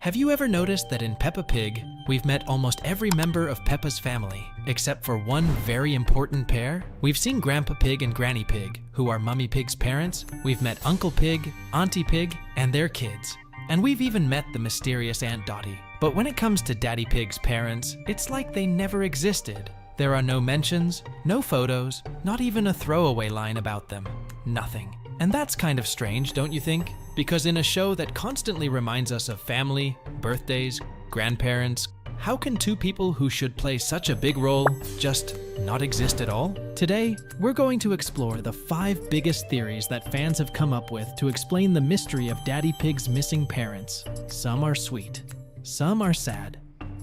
Have you ever noticed that in Peppa Pig, we've met almost every member of Peppa's family, except for one very important pair? We've seen Grandpa Pig and Granny Pig, who are Mummy Pig's parents. We've met Uncle Pig, Auntie Pig, and their kids. And we've even met the mysterious Aunt Dottie. But when it comes to Daddy Pig's parents, it's like they never existed. There are no mentions, no photos, not even a throwaway line about them. Nothing. And that's kind of strange, don't you think? Because in a show that constantly reminds us of family, birthdays, grandparents, how can two people who should play such a big role just not exist at all? Today, we're going to explore the 5 biggest theories that fans have come up with to explain the mystery of Daddy Pig's missing parents. Some are sweet, some are sad,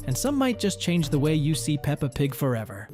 and some might just change the way you see Peppa Pig forever.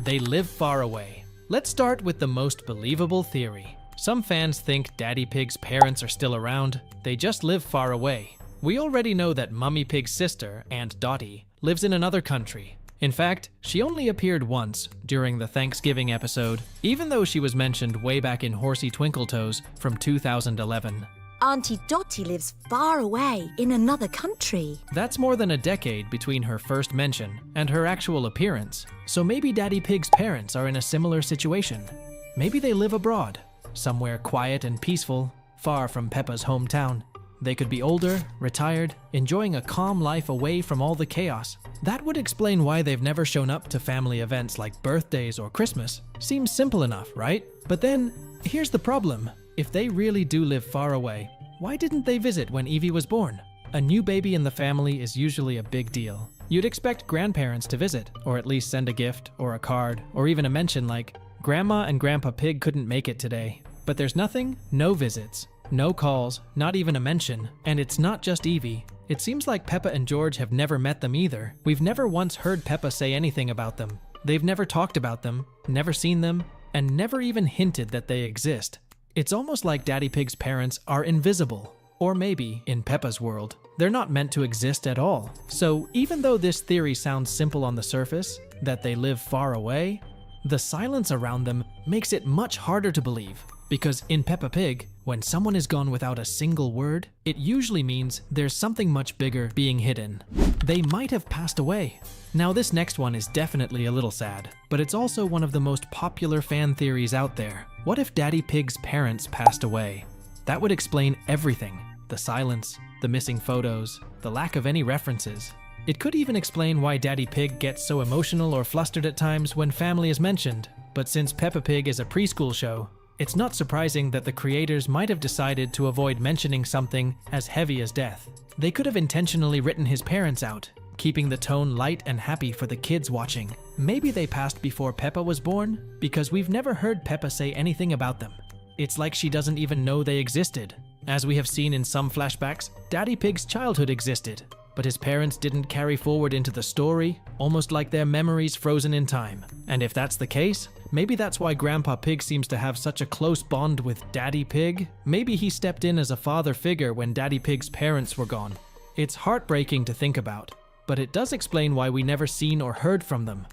They live far away. Let's start with the most believable theory. Some fans think Daddy Pig's parents are still around, they just live far away. We already know that Mummy Pig's sister, Aunt Dottie, lives in another country. In fact, she only appeared once, during the Thanksgiving episode, even though she was mentioned way back in Horsey Twinkletoes from 2011. Auntie Dottie lives far away in another country. That's more than a decade between her first mention and her actual appearance. So maybe Daddy Pig's parents are in a similar situation. Maybe they live abroad, somewhere quiet and peaceful, far from Peppa's hometown. They could be older, retired, enjoying a calm life away from all the chaos. That would explain why they've never shown up to family events like birthdays or Christmas. Seems simple enough, right? But then, here's the problem. If they really do live far away, why didn't they visit when Evie was born? A new baby in the family is usually a big deal. You'd expect grandparents to visit, or at least send a gift, or a card, or even a mention like, Grandma and Grandpa Pig couldn't make it today. But there's nothing, no visits, no calls, not even a mention. And it's not just Evie. It seems like Peppa and George have never met them either. We've never once heard Peppa say anything about them. They've never talked about them, never seen them, and never even hinted that they exist. It's almost like Daddy Pig's parents are invisible. Or maybe, in Peppa's world, they're not meant to exist at all. So even though this theory sounds simple on the surface, that they live far away, the silence around them makes it much harder to believe. Because in Peppa Pig, when someone is gone without a single word, it usually means there's something much bigger being hidden. They might have passed away. Now this next one is definitely a little sad, but it's also one of the most popular fan theories out there. What if Daddy Pig's parents passed away? That would explain everything. The silence, the missing photos, the lack of any references. It could even explain why Daddy Pig gets so emotional or flustered at times when family is mentioned. But since Peppa Pig is a preschool show, it's not surprising that the creators might have decided to avoid mentioning something as heavy as death. They could have intentionally written his parents out, keeping the tone light and happy for the kids watching. Maybe they passed before Peppa was born, because we've never heard Peppa say anything about them. It's like she doesn't even know they existed. As we have seen in some flashbacks, Daddy Pig's childhood existed, but his parents didn't carry forward into the story, almost like their memories frozen in time. And if that's the case, maybe that's why Grandpa Pig seems to have such a close bond with Daddy Pig. Maybe he stepped in as a father figure when Daddy Pig's parents were gone. It's heartbreaking to think about, but it does explain why we never seen or heard from them.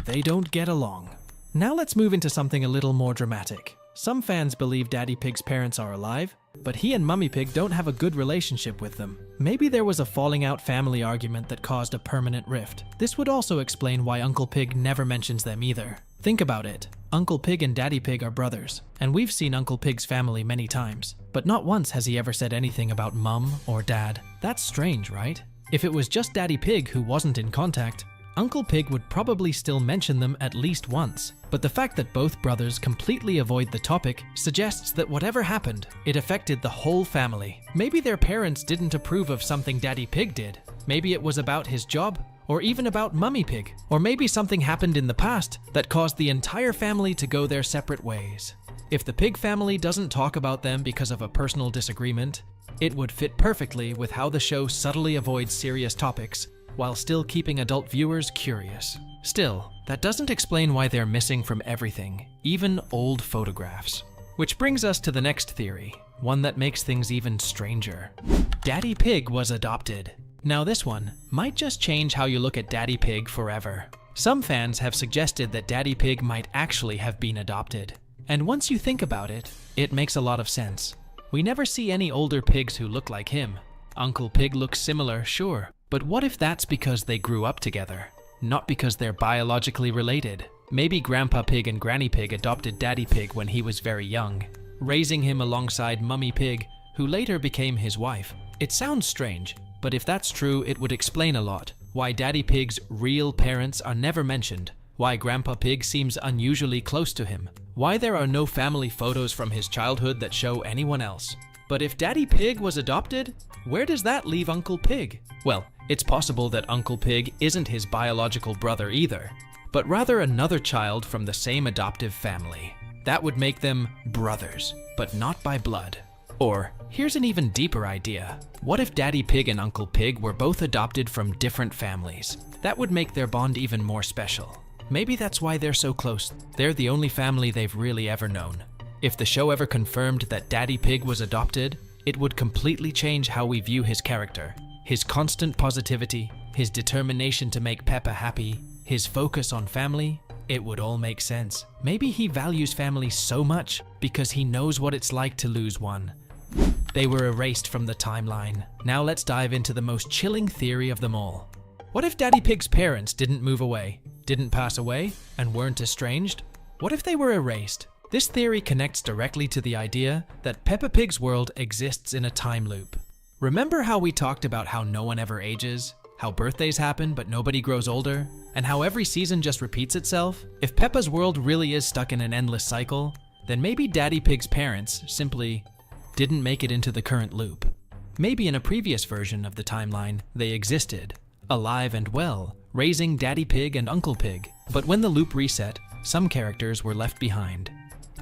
They don't get along. Now let's move into something a little more dramatic. Some fans believe Daddy Pig's parents are alive, but he and Mummy Pig don't have a good relationship with them. Maybe there was a falling out family argument that caused a permanent rift. This would also explain why Uncle Pig never mentions them either. Think about it. Uncle Pig and Daddy Pig are brothers, and we've seen Uncle Pig's family many times, but not once has he ever said anything about Mum or Dad. That's strange, right? If it was just Daddy Pig who wasn't in contact, Uncle Pig would probably still mention them at least once. But the fact that both brothers completely avoid the topic suggests that whatever happened, it affected the whole family. Maybe their parents didn't approve of something Daddy Pig did. Maybe it was about his job, or even about Mummy Pig. Or maybe something happened in the past that caused the entire family to go their separate ways. If the Pig family doesn't talk about them because of a personal disagreement, it would fit perfectly with how the show subtly avoids serious topics while still keeping adult viewers curious. Still, that doesn't explain why they're missing from everything, even old photographs. Which brings us to the next theory, one that makes things even stranger. Daddy Pig was adopted. Now this one might just change how you look at Daddy Pig forever. Some fans have suggested that Daddy Pig might actually have been adopted. And once you think about it, it makes a lot of sense. We never see any older pigs who look like him. Uncle Pig looks similar, sure, but what if that's because they grew up together? Not because they're biologically related. Maybe Grandpa Pig and Granny Pig adopted Daddy Pig when he was very young, raising him alongside Mummy Pig, who later became his wife. It sounds strange, but if that's true, it would explain a lot. Why Daddy Pig's real parents are never mentioned, why Grandpa Pig seems unusually close to him, why there are no family photos from his childhood that show anyone else. But if Daddy Pig was adopted, where does that leave Uncle Pig? Well, it's possible that Uncle Pig isn't his biological brother either, but rather another child from the same adoptive family. That would make them brothers, but not by blood. Or, here's an even deeper idea. What if Daddy Pig and Uncle Pig were both adopted from different families? That would make their bond even more special. Maybe that's why they're so close. They're the only family they've really ever known. If the show ever confirmed that Daddy Pig was adopted, it would completely change how we view his character. His constant positivity, his determination to make Peppa happy, his focus on family, it would all make sense. Maybe he values family so much because he knows what it's like to lose one. They were erased from the timeline. Now let's dive into the most chilling theory of them all. What if Daddy Pig's parents didn't move away, didn't pass away, and weren't estranged? What if they were erased? This theory connects directly to the idea that Peppa Pig's world exists in a time loop. Remember how we talked about how no one ever ages, how birthdays happen but nobody grows older, and how every season just repeats itself? If Peppa's world really is stuck in an endless cycle, then maybe Daddy Pig's parents simply didn't make it into the current loop. Maybe in a previous version of the timeline, they existed, alive and well, raising Daddy Pig and Uncle Pig. But when the loop reset, some characters were left behind.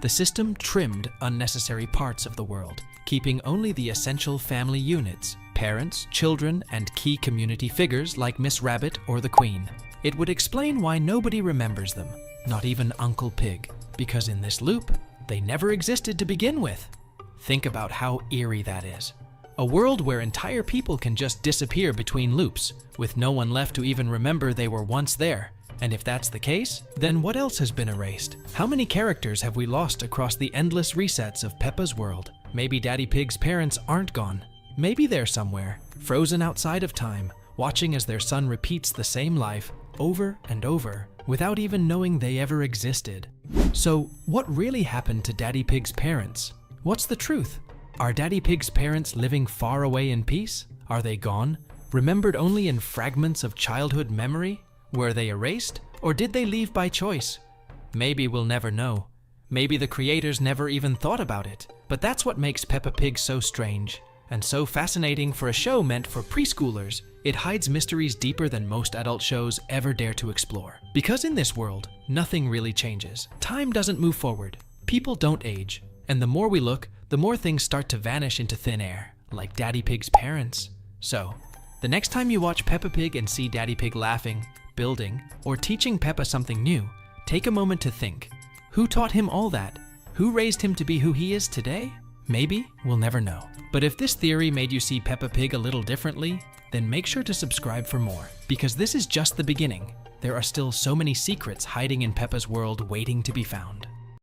The system trimmed unnecessary parts of the world, keeping only the essential family units, parents, children, and key community figures like Miss Rabbit or the Queen. It would explain why nobody remembers them, not even Uncle Pig, because in this loop, they never existed to begin with. Think about how eerie that is. A world where entire people can just disappear between loops, with no one left to even remember they were once there. And if that's the case, then what else has been erased? How many characters have we lost across the endless resets of Peppa's world? Maybe Daddy Pig's parents aren't gone. Maybe they're somewhere, frozen outside of time, watching as their son repeats the same life over and over, without even knowing they ever existed. So, what really happened to Daddy Pig's parents? What's the truth? Are Daddy Pig's parents living far away in peace? Are they gone, remembered only in fragments of childhood memory? Were they erased, or did they leave by choice? Maybe we'll never know. Maybe the creators never even thought about it. But that's what makes Peppa Pig so strange, and so fascinating for a show meant for preschoolers. It hides mysteries deeper than most adult shows ever dare to explore. Because in this world, nothing really changes. Time doesn't move forward. People don't age. And the more we look, the more things start to vanish into thin air, like Daddy Pig's parents. So, the next time you watch Peppa Pig and see Daddy Pig laughing, building, or teaching Peppa something new, take a moment to think. Who taught him all that? Who raised him to be who he is today? Maybe we'll never know. But if this theory made you see Peppa Pig a little differently, then make sure to subscribe for more, because this is just the beginning. There are still so many secrets hiding in Peppa's world waiting to be found.